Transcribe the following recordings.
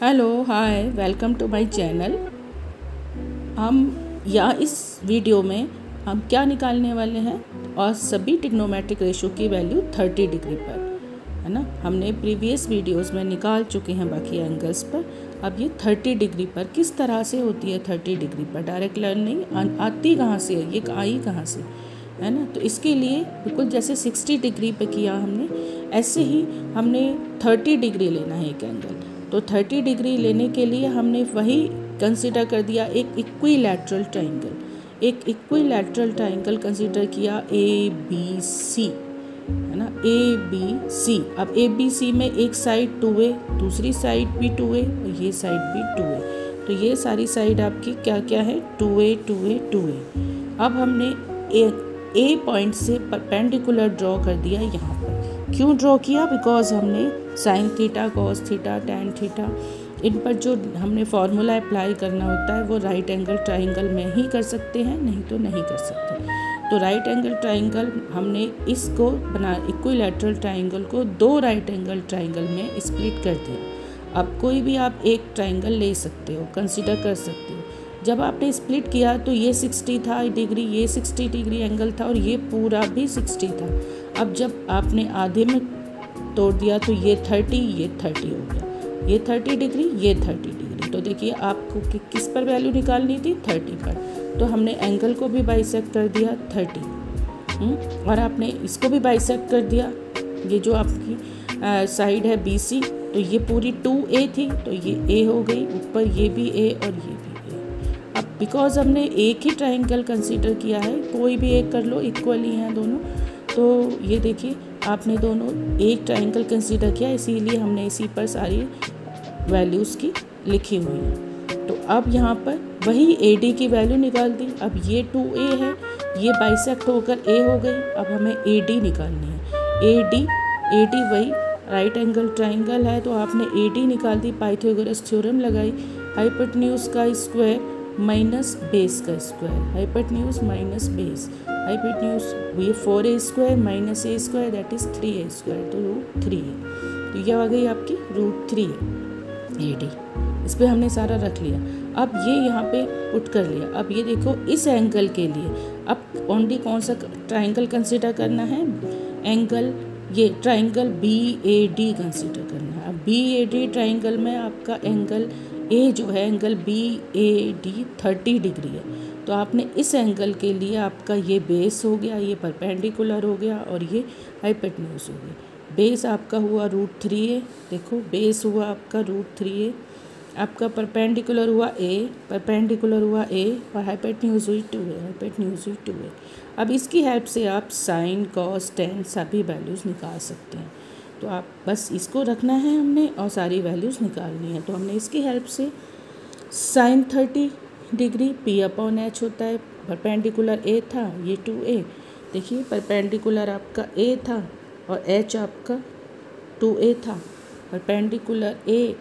Hello hi welcome to my channel. इस video में हम क्या निकालने वाले हैं और सभी ट्रिग्नोमेट्रिक रेशियो की वैल्यू 30 डिग्री पर है ना। हमने प्रीवियस वीडियोस में निकाल चुके हैं बाकी एंगल्स पर। अब ये 30 डिग्री पर किस तरह से होती है 30 डिग्री पर डायरेक्ट लर्निंग आती कहाँ से है, ये आई कहाँ से है ना। तो इसके लिए बिल्कुल जैसे 60 डिग्री पे किया हमने, ऐसे ही हमने 30 डिग्री लेना है एक एंगल। तो 30 डिग्री लेने के लिए हमने वही कंसीडर कर दिया एक इक्विलैटरल ट्रायंगल। एक इक्विलैटरल ट्रायंगल कंसीडर किया ABC है ना, ABC। अब ABC में एक साइड 2A, दूसरी साइड भी 2A और ये साइड भी 2A। तो ये सारी साइड आपकी क्या क्या है 2A 2A 2A। अब हमने एक A पॉइंट से परपेंडिकुलर ड्रॉ कर दिया यहाँ पर। क्यों ड्रॉ किया? बिकॉज हमने sine theta, cos theta, tan theta, इन पर जो हमने फार्मूला अप्लाई करना होता है वो राइट एंगल ट्रायंगल में ही कर सकते हैं, नहीं तो नहीं कर सकते। तो राइट एंगल ट्रायंगल हमने इसको बना, इक्विलैटरल ट्रायंगल को 2 राइट एंगल ट्रायंगल में स्प्लिट कर दिया। अब कोई भी आप एक ट्रायंगल ले सकते हो, कंसिडर कर सकते हो। जब आपने स्प्लिट किया तो ये 60 था डिग्री, ये 60 डिग्री एंगल था और ये पूरा भी 60 था। अब जब आपने आधे में तोड़ दिया तो ये 30, ये 30 हो गया, ये 30 डिग्री, ये 30 डिग्री। तो देखिए आपको किस पर वैल्यू निकालनी थी 30 पर। तो हमने एंगल को भी बाइसेक्ट कर दिया 30 और आपने इसको भी बाइसेक्ट कर दिया। ये जो आपकी साइड है BC, तो ये पूरी 2A थी तो ये A हो गई, ऊपर ये भी A और ये भी A। अब बिकॉज हमने एक ही ट्रायंगल कंसीडर किया है, कोई भी एक कर लो, इक्वल ही हैं दोनों। तो ये देखिए आपने दोनों एक ट्रायंगल कंसीडर किया, इसीलिए हमने इसी पर सारी वैल्यूज़ की लिखी हुई है। तो अब यहाँ पर वही AD की वैल्यू निकाल दी। अब ये 2A है, ये बाइसेक्ट होकर A हो गई। अब हमें AD निकालनी है। AD वही राइट एंगल ट्रायंगल है, तो आपने AD निकाल दी। पाइथागोरस थ्योरम लगाई, हाइपोटेन्यूज का स्क्वायर माइनस बेस का square, hypotenuse minus base, hypotenuse ये 4A square minus A square that is 3A square, तो √3 है। तो ये आ गई आपकी √3 है AD। इस पर हमने सारा रख लिया। अब ये यहाँ पे पुट कर लिया। अब ये देखो इस एंगल के लिए अब ओनली कौन सा ट्रायंगल कंसीडर करना है, एंगल ये ट्रायंगल BAD कंसीडर करना है। अब BAD ट्रायंगल में आपका एंगल A जो है एंगल BAD 30 डिग्री है। तो आपने इस एंगल के लिए आपका ये बेस हो गया, ये परपेंडिकुलर हो गया और ये हाइपोटेन्यूज हो गई। बेस आपका हुआ √3A, देखो बेस हुआ आपका √3A, आपका परपेंडिकुलर हुआ A, परपेंडिकुलर हुआ A और हाइपोटेन्यूज हुई 2A, हाइपोटेन्यूज हुई 2A। अब इसकी हेल्प से आप साइन, कॉस, टैन सभी वैल्यूज़ निकाल सकते हैं। तो आप बस इसको रखना है हमने और सारी वैल्यूज़ निकालनी है। तो हमने इसकी हेल्प से साइन 30 डिग्री P/H होता है, परपेंडिकुलर A था, ये 2A, देखिए परपेंडिकुलर आपका A था और H आपका 2A था, परपेंडिकुलर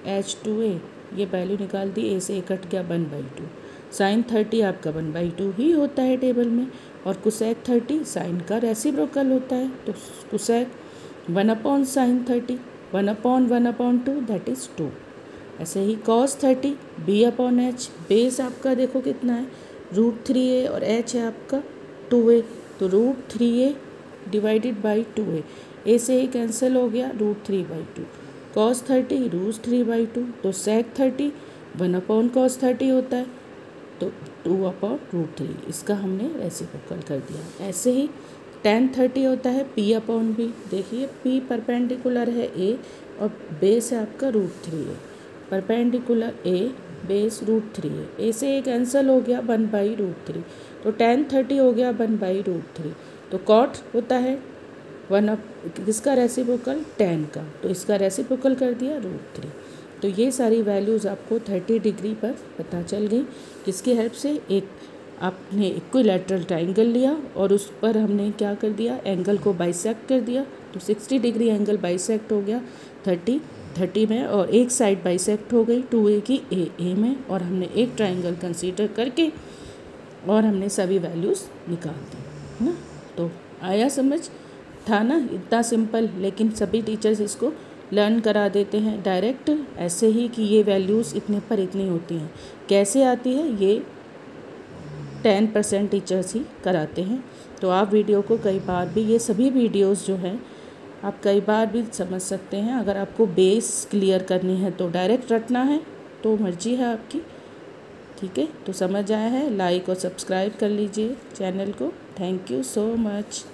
H 2A, ये वैल्यू निकाल दी। A से A कट गया 1/2। साइन 30 आपका 1/2 ही होता है टेबल में, और कोसेक 30 साइन का रेसिप्रोकल होता है। तो कोसेक 1/sin 30, 1/1/2 दैट इज़ 2। ऐसे ही cos 30 B/H, बेस आपका देखो कितना है √3A और H है आपका 2A, तो √3A divided by 2A, A से A कैंसिल हो गया, √3/2। cos 30 √3/2, तो sec 30 1/cos 30 होता है, तो 2/√3, इसका हमने रेसिप्रोकल कर दिया। ऐसे ही tan 30 होता है P/B, देखिए P परपेंडिकुलर है A और बेस है आपका √3A, perpendicular A, base √3A, A से A कैंसिल हो गया 1/√3, तो tan 30 हो गया 1/√3। तो कॉट होता है किसका रेसिप्रोकल, tan का, तो इसका रेसिप्रोकल कर दिया √3। तो ये सारी वैल्यूज़ आपको 30 डिग्री पर पता चल गई, किसकी हेल्प से एक आपने इक्विलैटरल ट्रायंगल लिया और उस पर हमने क्या कर दिया, एंगल को बाइसेक्ट कर दिया। तो 60 डिग्री एंगल बाइसेक्ट हो गया 30 में, और एक साइड बाइसेक्ट हो गई 2A की A में, और हमने एक ट्रायंगल कंसीडर करके और हमने सभी वैल्यूज़ निकाल दी ना। तो आया समझ, था ना इतना सिंपल, लेकिन सभी टीचर्स इसको लर्न करा देते हैं डायरेक्ट ऐसे ही कि ये वैल्यूज़ इतने पर इतनी होती हैं। कैसे आती है ये 10% टीचर्स ही कराते हैं। तो आप वीडियो को कई बार भी, ये सभी वीडियोस जो हैं आप कई बार भी समझ सकते हैं। अगर आपको बेस क्लियर करनी है तो डायरेक्ट रटना है तो मर्जी है आपकी। ठीक है, तो समझ आया है, लाइक और सब्सक्राइब कर लीजिए चैनल को। Thank you so much.